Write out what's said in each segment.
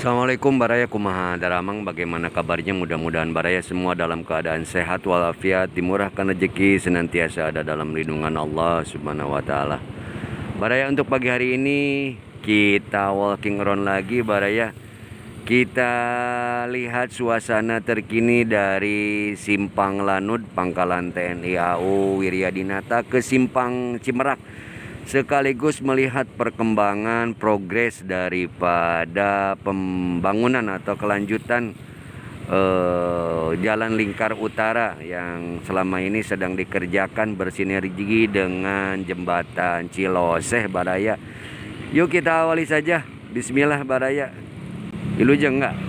Assalamualaikum Baraya kumaha daramang, bagaimana kabarnya? Mudah-mudahan Baraya semua dalam keadaan sehat walafiat, dimurahkan rezeki, senantiasa ada dalam lindungan Allah Subhanahu wa taala. Baraya, untuk pagi hari ini kita walking around lagi Baraya. Kita lihat suasana terkini dari Simpang Lanud Pangkalan TNI AU Wiryadinata ke Simpang Cimerak, sekaligus melihat perkembangan progres daripada pembangunan atau kelanjutan Jalan Lingkar Utara yang selama ini sedang dikerjakan bersinergi dengan Jembatan Ciloseh Baraya. Yuk kita awali saja. Bismillah Baraya. Ilujeng enggak?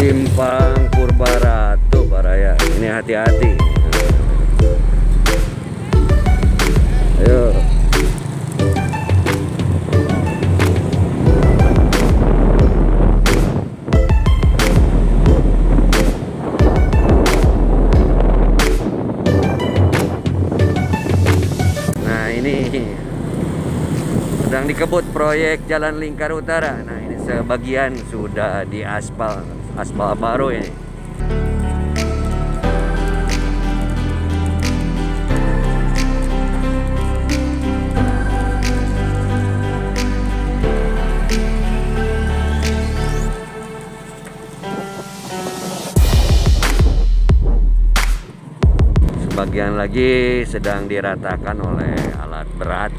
Simpang Purbaratu Baraya. Ini hati-hati. Ayo. Nah, ini sedang dikebut proyek Jalan Lingkar Utara. Nah, ini sebagian sudah diaspal, aspal baru ini. Sebagian lagi sedang diratakan oleh alat berat.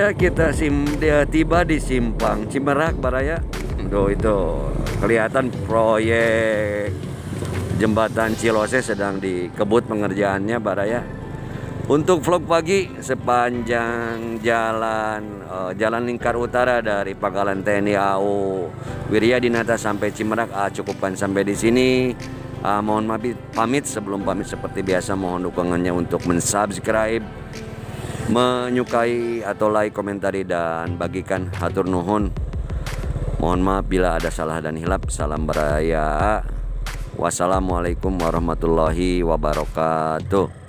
Baraya kita tiba di simpang Cimerak Baraya. Tuh itu kelihatan proyek jembatan Cilose sedang dikebut pengerjaannya Baraya. Untuk vlog pagi sepanjang jalan Lingkar Utara dari Pangkalan TNI AU Wiryadinata sampai Cimerak cukupkan sampai di sini. Mohon pamit sebelum pamit seperti biasa mohon dukungannya untuk mensubscribe, menyukai atau like, komentari dan bagikan, hatur nuhun. Mohon maaf bila ada salah dan hilap. Salam Baraya. Wassalamualaikum warahmatullahi wabarakatuh.